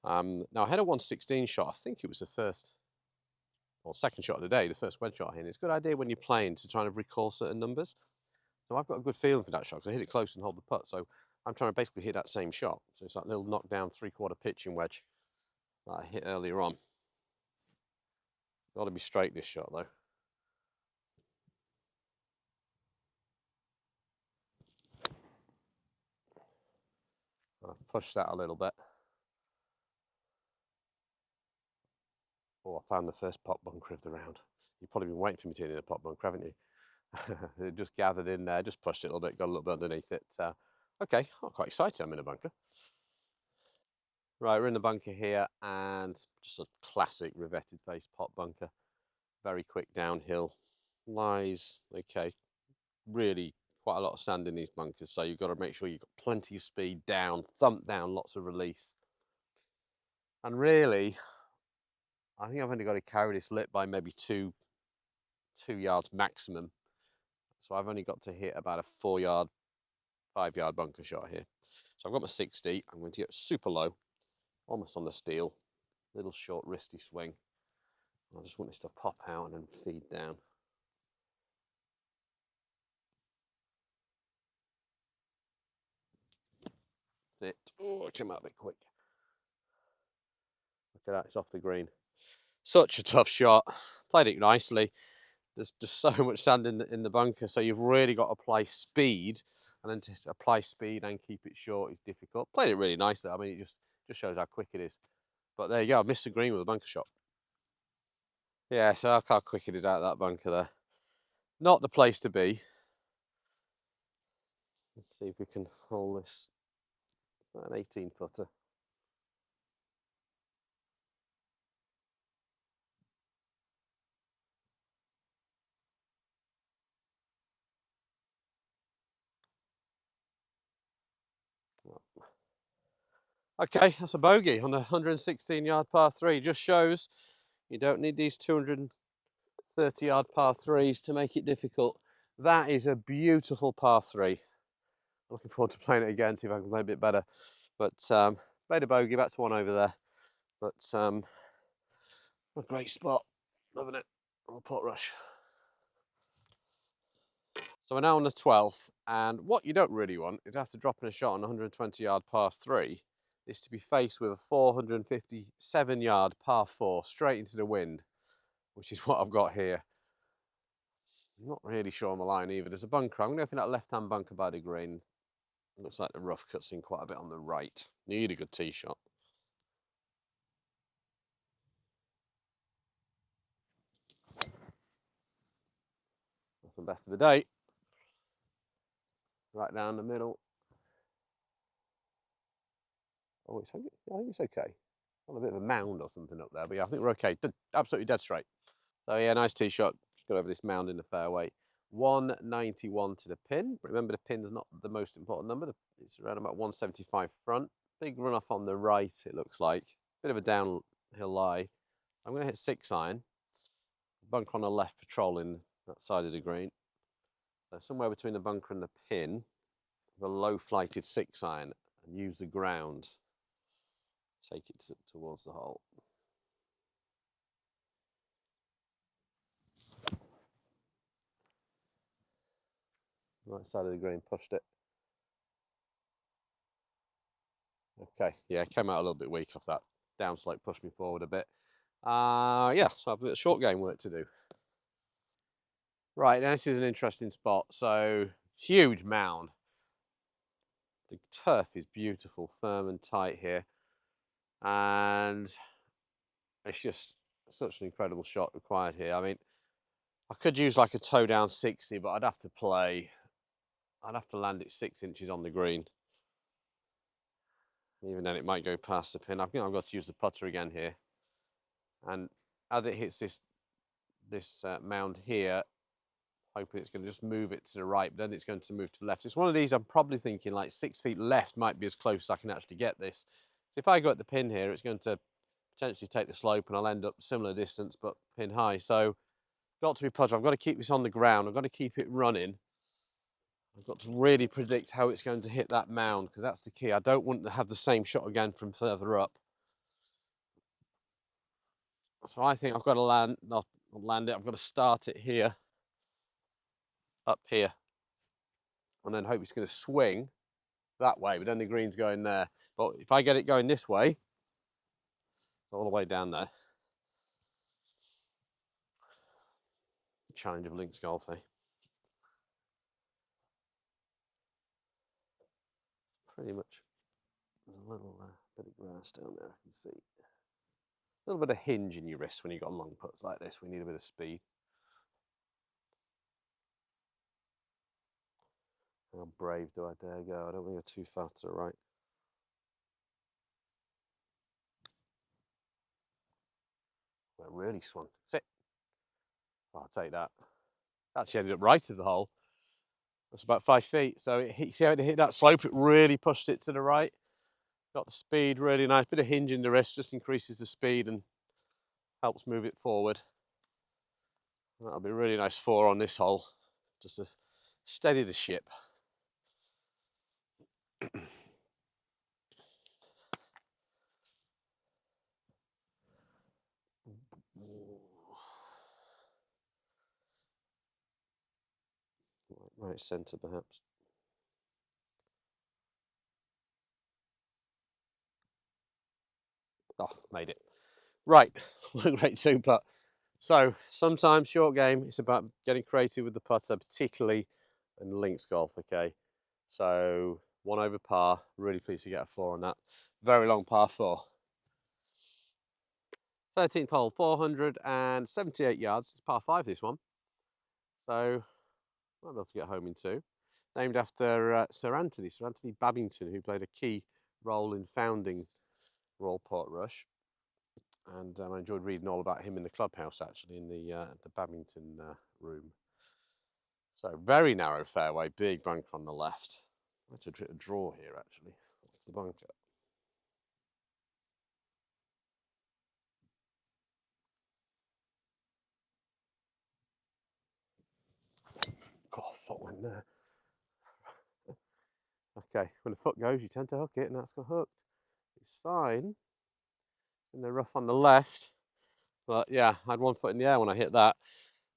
Now, I had a 116 shot. I think it was the first or second shot of the day, the first wedge shot I hit. It's a good idea when you're playing to try and recall certain numbers. So I've got a good feeling for that shot because I hit it close and hold the putt. So I'm trying to basically hit that same shot. So it's that little knockdown 3/4 pitching wedge that I hit earlier on. Got to be straight this shot though. I'll push that a little bit. Oh, I found the first pot bunker of the round. You've probably been waiting for me to hit in a pot bunker, haven't you? It just gathered in there, just pushed it a little bit, got a little bit underneath it. Okay, I'm quite excited I'm in a bunker. Right, we're in the bunker here, and just a classic revetted face pot bunker. Very quick downhill. Lies, okay, really quite a lot of sand in these bunkers, so you've got to make sure you've got plenty of speed down, thump down, lots of release. And really, I think I've only got to carry this lip by maybe two yards maximum. So I've only got to hit about a 4-yard, 5-yard bunker shot here. So I've got my 60. I'm going to get super low, almost on the steel. Little short wristy swing. I just want this to pop out and then feed down. That's it. Oh, it came out a bit quick. Look at that, it's off the green. Such a tough shot. Played it nicely. There's just so much sand in the bunker, so you've really got to apply speed, and then to apply speed and keep it short is difficult. Played it really nicely. I mean, it just shows how quick it is. But there you go, I missed the green with a bunker shot. Yeah, so look how quick it is out of that bunker there. Not the place to be. Let's see if we can hold this. An 18-footer. Okay, that's a bogey on a 116-yard par 3. Just shows you don't need these 230-yard par 3s to make it difficult. That is a beautiful par 3. Looking forward to playing it again, see if I can play a bit better. But made a bogey, back to one over there. But a great spot, loving it. Royal Portrush. So we're now on the 12th, and what you don't really want is to have to drop in a shot on a 120-yard par 3 is to be faced with a 457-yard par 4 straight into the wind, which is what I've got here. I'm not really sure on the line either. There's a bunker. I'm going to go for that left-hand bunker by the green. It looks like the rough cuts in quite a bit on the right. Need a good tee shot. That's the best of the day. Right down the middle. Oh, I think it's okay. Got a bit of a mound or something up there, but yeah, I think we're okay. Absolutely dead straight. So yeah, nice tee shot. Just got over this mound in the fairway. 191 to the pin. Remember, the pin's not the most important number. It's around about 175 front. Big run off on the right, it looks like. Bit of a downhill lie. I'm going to hit 6-iron. Bunker on the left, patrolling that side of the green. So somewhere between the bunker and the pin, the low flighted 6-iron, and use the ground. Take it towards the hole. Right side of the green, pushed it. Okay, yeah, came out a little bit weak off that downslope, pushed me forward a bit. Yeah, so I've got a short game work to do. Right, now this is an interesting spot. So, huge mound. The turf is beautiful, firm and tight here. And it's just such an incredible shot required here. I mean, I could use like a toe down 60, but I'd have to land it 6 inches on the green. Even then, it might go past the pin. I think I've got to use the putter again here. And as it hits this mound here, hoping it's going to just move it to the right, but then it's going to move to the left. It's one of these I'm probably thinking like 6 feet left might be as close as I can actually get this. So if I go at the pin here, it's going to potentially take the slope and I'll end up similar distance, but pin high. So got to be putter. I've got to keep this on the ground. I've got to keep it running. I've got to really predict how it's going to hit that mound because that's the key. I don't want to have the same shot again from further up. So I think I've got to not land it. I've got to start it here, up here, and then hope it's going to swing that way, but then the green's going there. But if I get it going this way, it's all the way down there. Challenge of links golf, eh? Pretty much There's a little bit of grass down there, I can see. A little bit of hinge in your wrist when you've got long putts like this. We need a bit of speed. How brave do I dare go? I don't think you're too far to the right. That really swung. Sit. Oh, I'll take that. Actually ended up right of the hole. That's about 5 feet. So you see how it hit that slope? It really pushed it to the right. Got the speed really nice. Bit of hinge in the wrist just increases the speed and helps move it forward. That'll be a really nice 4 on this hole. Just to steady the ship. Right centre perhaps. Oh, made it. Right, great 2 putt. So sometimes short game, it's about getting creative with the putter, particularly in links golf, okay? So 1 over par, really pleased to get a 4 on that. Very long par 4. 13th hole, 478 yards. It's par 5 this one. So might be able to get home in 2. Named after Sir Anthony Babington, who played a key role in founding Royal Portrush. And I enjoyed reading all about him in the clubhouse, actually, in the Babington room. So very narrow fairway, big bunker on the left. That's a draw here, actually, off the bunker. God, foot went there. Okay, when the foot goes, you tend to hook it, and that's got hooked. It's fine. In the rough on the left, but yeah, I had 1 foot in the air when I hit that.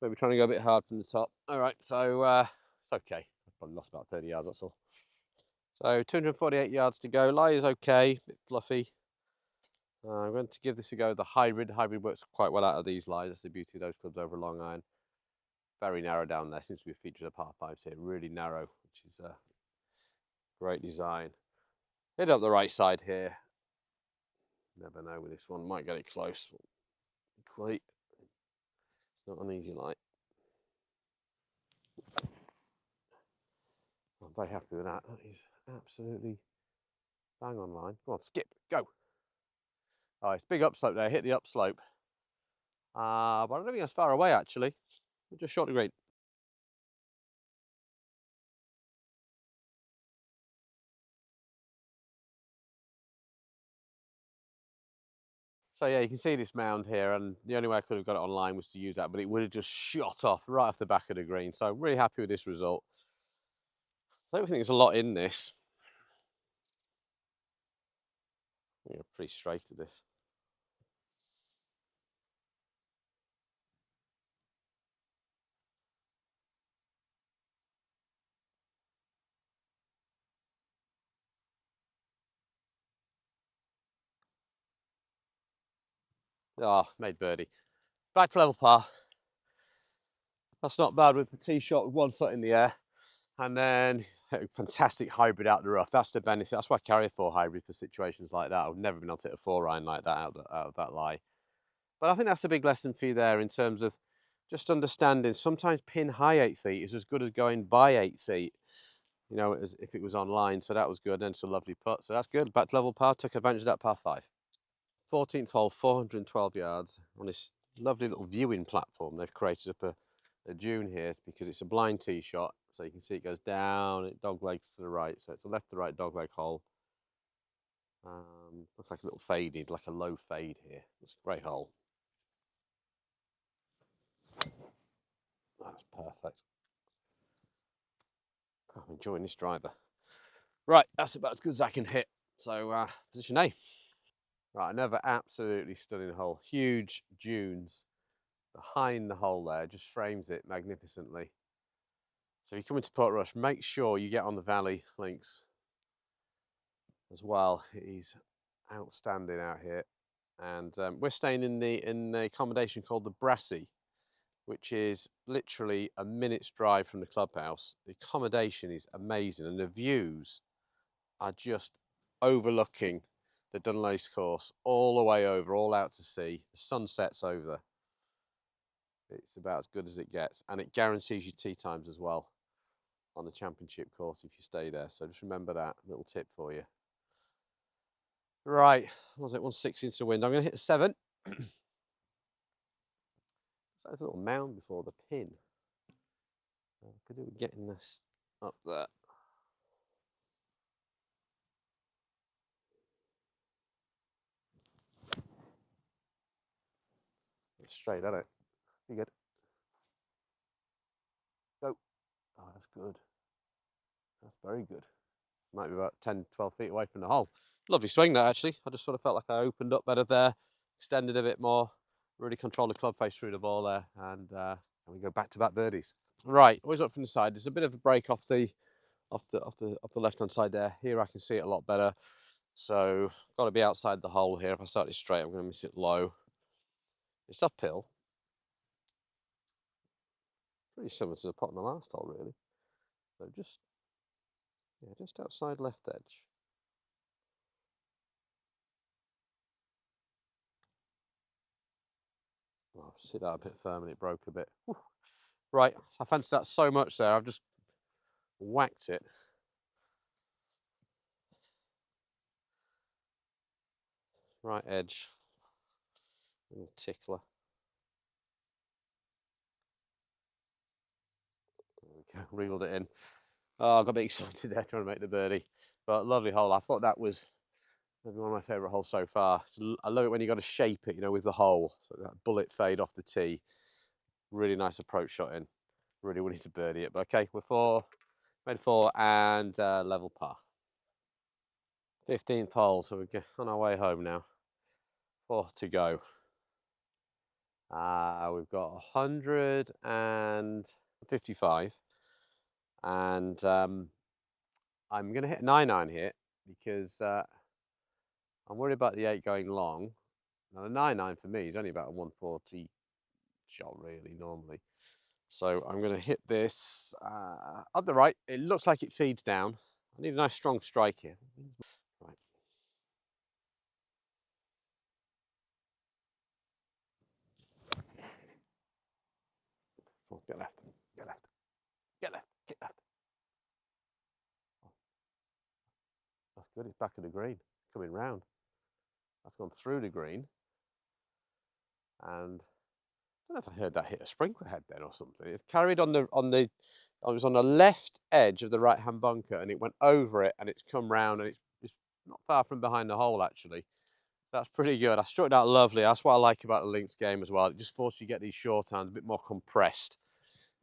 Maybe trying to go a bit hard from the top. All right, so it's okay. I probably lost about 30 yards, that's all. So 248 yards to go. Lie is okay, a bit fluffy. I'm going to give this a go. The hybrid works quite well out of these lies. That's the beauty of those clubs over long iron. Very narrow down there. Seems to be a feature of the par 5s here. Really narrow, which is a great design. Hit up the right side here. Never know with this one. Might get it close. Equally, it's not an easy lie. I'm very happy with that. That is absolutely bang on line. Come on, skip, go. Oh, it's big upslope there. Hit the upslope. But I don't think that's far away, actually. We're just short of green. So yeah, you can see this mound here, and the only way I could have got it online was to use that, but it would have just shot off right off the back of the green. So I'm really happy with this result. I don't think there's a lot in this. Yeah, pretty straight to this. Ah, oh, made birdie. Back to level par. That's not bad with the tee shot with 1 foot in the air. And then a fantastic hybrid out the rough. That's the benefit. That's why I carry a 4 hybrid for situations like that. I've never been able to hit a 4 iron like that out of that lie. But I think that's a big lesson for you there in terms of just understanding sometimes pin high 8 feet is as good as going by 8 feet, you know, as if it was online. So that was good. And it's a lovely putt. So that's good. Back to level par, took advantage of that par 5. 14th hole, 412 yards on this lovely little viewing platform. They've created up a dune here because it's a blind tee shot. So you can see it goes down, it dog legs to the right. So it's a left to right dog leg hole. Looks like a little faded, like a low fade here. It's a great hole. That's perfect. I'm enjoying this driver. Right, that's about as good as I can hit. So position A. Right, another absolutely stunning hole. Huge dunes behind the hole there, just frames it magnificently. So if you come into Portrush, make sure you get on the valley links as well. It is outstanding out here. And we're staying in the accommodation called the Brassy, which is literally a minute's drive from the clubhouse. The accommodation is amazing and the views are just overlooking the Dunluce course, all the way over, all out to sea. The sun sets over. It's about as good as it gets, and it guarantees you tee times as well on the championship course if you stay there. So just remember that little tip for you. Right, what was it? 160 into the wind. I'm going to hit the 7. There's a little mound before the pin. I could do with getting this up there. Straight at it. Be good. Go. Oh, that's good. That's very good. Might be about 10, 12 feet away from the hole. Lovely swing that, actually. I just sort of felt like I opened up better there, extended a bit more, really controlled the club face through the ball there, and we go back-to-back birdies. Right, always up from the side. There's a bit of a break off the left-hand side there. Here I can see it a lot better. So got to be outside the hole here. If I start it straight, I'm going to miss it low. It's uphill. Pretty similar to the pot in the last hole, really. So just outside left edge. Oh, I've hit that a bit firm and it broke a bit. Whew. Right, I fancied that so much there. I've just whacked it. Right edge. Little tickler. There we go. Reeled it in. Oh, I got a bit excited there trying to make the birdie. But lovely hole. I thought that was maybe one of my favourite holes so far. I love it when you got to shape it, with the hole. So that bullet fade off the tee. Really nice approach shot in. Really wanted to birdie it. But okay, we're made 4 and level par. 15th hole, so we're on our way home now. 4th to go. We've got 155, and I'm going to hit a 9-iron here because I'm worried about the 8 going long. Now, the 9-iron for me is only about a 140 shot, really, normally. So I'm going to hit this up the right. It looks like it feeds down. I need a nice strong strike here. Right. Oh, get left, get left, get left, get left. Oh, that's good. It's back of the green, coming round. That's gone through the green, and I don't know if I heard that hit a sprinkler head then or something. It carried on it was on the left edge of the right-hand bunker, and it went over it, and it's come round, and it's not far from behind the hole actually. That's pretty good. I struck it out lovely. That's what I like about the links game as well. It just forces you to get these short hands a bit more compressed,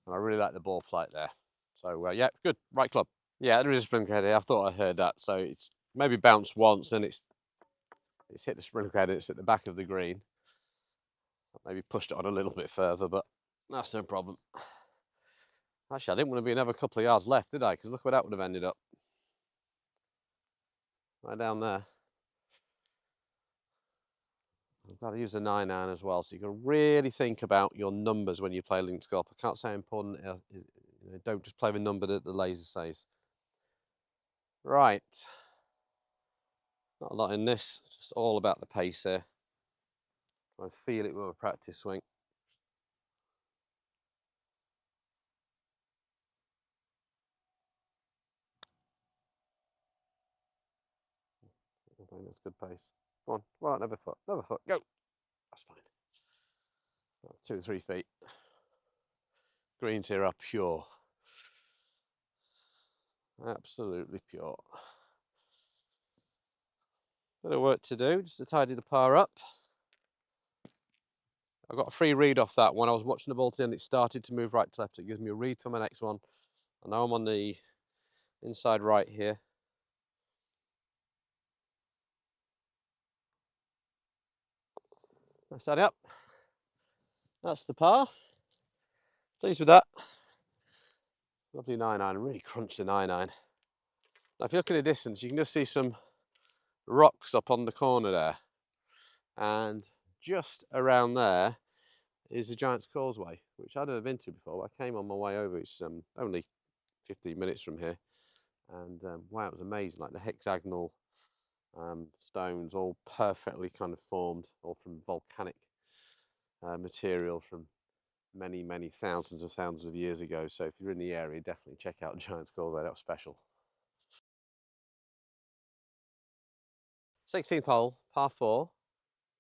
and I really like the ball flight there. So yeah, good. Right club. Yeah, there is a sprinkler head here. I thought I heard that. So it's maybe bounced once, and it's hit the sprinkler head. It's at the back of the green. Maybe pushed it on a little bit further, but that's no problem. Actually, I didn't want to be another couple of yards left, did I? Because look where that would have ended up. Right down there. I've got to use a 9-iron as well, so you can really think about your numbers when you play links golf. I can't say how important it is. Don't just play the number that the laser says. Right. Not a lot in this, just all about the pace here. I feel it with a practice swing. I think that's good pace. Come on, right, another foot, go. That's fine. 2 or 3 feet. Greens here are pure. Absolutely pure. Bit of work to do, just to tidy the par up. I got a free read off that one. I was watching the ball and it started to move right to left. It gives me a read for my next one. I know I'm on the inside right here. Let's set it up. That's the par. Pleased with that. Lovely 9-iron. Really crunched the 9-iron. Now, if you look at the distance, you can just see some rocks up on the corner there. And just around there is the Giant's Causeway, which I'd never been to before. I came on my way over. It's only 15 minutes from here. And wow, it was amazing. Like the hexagonal stones, all perfectly kind of formed, all from volcanic material from many, many thousands of years ago. So if you're in the area, definitely check out Giant's Causeway. That was special. 16th hole, par 4,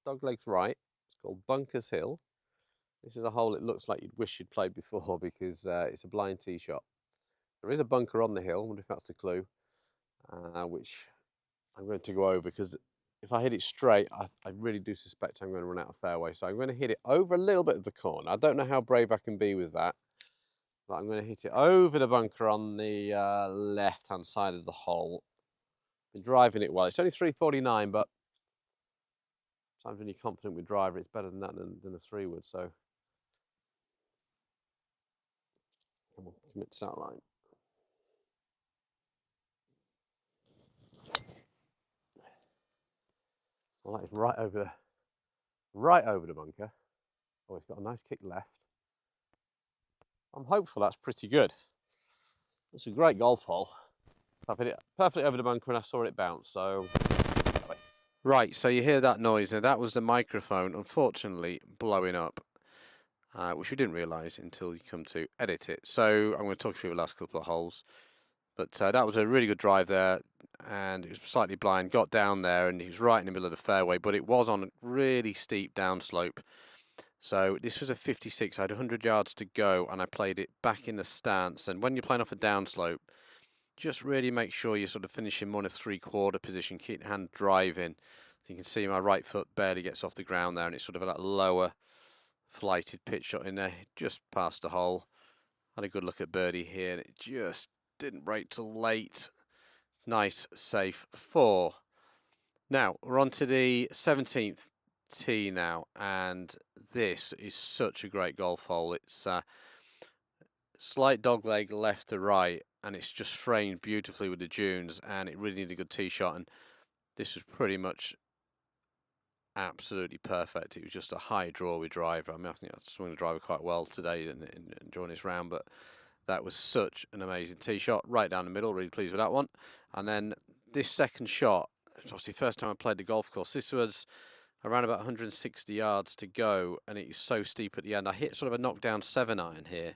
doglegs right. It's called Bunkers Hill. This is a hole it looks like you'd wish you'd played before because it's a blind tee shot. There is a bunker on the hill. I wonder if that's the clue, which I'm going to go over because if I hit it straight, I really do suspect I'm going to run out of fairway. So I'm going to hit it over a little bit of the corner. I don't know how brave I can be with that, but I'm going to hit it over the bunker on the left-hand side of the hole. Been driving it well. It's only 349, but sometimes when you're confident with driver, it's better than that than a 3 would. So come on, commit to that line. Well, that is right over the bunker. Oh, it's got a nice kick left. I'm hopeful that's pretty good. It's a great golf hole. I've hit it perfectly over the bunker and I saw it bounce, so... Right, so you hear that noise, and that was the microphone, unfortunately, blowing up, which we didn't realise until you come to edit it. So I'm going to talk you through the last couple of holes. But that was a really good drive there, and it was slightly blind. Got down there, and he was right in the middle of the fairway, but it was on a really steep downslope. So this was a 56. I had 100 yards to go, and I played it back in the stance. And when you're playing off a downslope, just really make sure you're sort of finishing more in a 3/4 position, keep the hand driving. So you can see my right foot barely gets off the ground there, and it's sort of that lower flighted pitch shot in there, just past the hole. Had a good look at birdie here, and it just didn't break till late. Nice, safe 4. Now, we're on to the 17th tee now, and this is such a great golf hole. It's slight dogleg left to right, and it's just framed beautifully with the dunes, and it really needed a good tee shot, and this was pretty much absolutely perfect. It was just a high draw with driver. I mean, I think I swung the driver quite well today and during this round, but that was such an amazing tee shot, right down the middle. Really pleased with that one. And then this second shot, it's obviously the first time I played the golf course. This was around about 160 yards to go, and it is so steep at the end. I hit sort of a knockdown 7-iron here,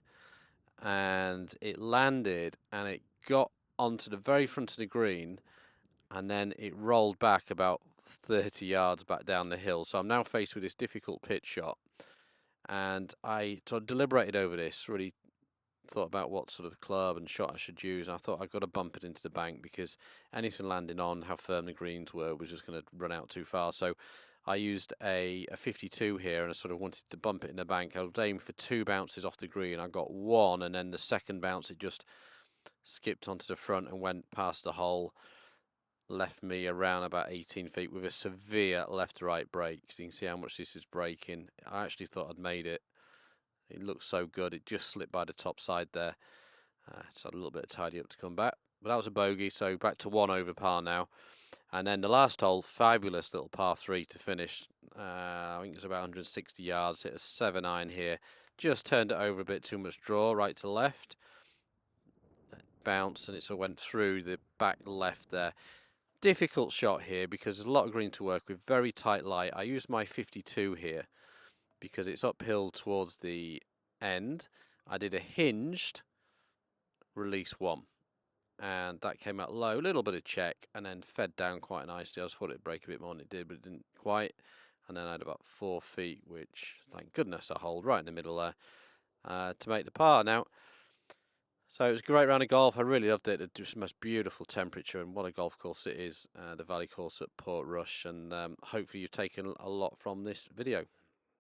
and it landed, and it got onto the very front of the green, and then it rolled back about 30 yards back down the hill. So I'm now faced with this difficult pitch shot, and I sort of deliberated over this, really thought about what sort of club and shot I should use, and I thought I've got to bump it into the bank because anything landing on how firm the greens were was just going to run out too far. So I used a 52 here, and I sort of wanted to bump it in the bank. I was aiming for 2 bounces off the green. I got 1, and then the second bounce it just skipped onto the front and went past the hole, left me around about 18 feet with a severe left-to-right break. So you can see how much this is breaking. I actually thought I'd made it. It looked so good. It just slipped by the top side there. Just had a little bit of tidy up to come back. But that was a bogey, so back to 1 over par now. And then the last hole, fabulous little par 3 to finish. I think it was about 160 yards. Hit a 7-iron here. Just turned it over a bit too much draw, right to left. Bounce, and it sort of went through the back left there. Difficult shot here because there's a lot of green to work with. Very tight lie. I used my 52 here because it's uphill towards the end. I did a hinged release 1, and that came out low, a little bit of check, and then fed down quite nicely. I just thought it'd break a bit more than it did, but it didn't quite. And then I had about 4 feet, which thank goodness I hold right in the middle there to make the par. Now, so it was a great round of golf. I really loved it. It was the most beautiful temperature, and what a golf course it is, the Valley Course at Portrush. And hopefully you've taken a lot from this video.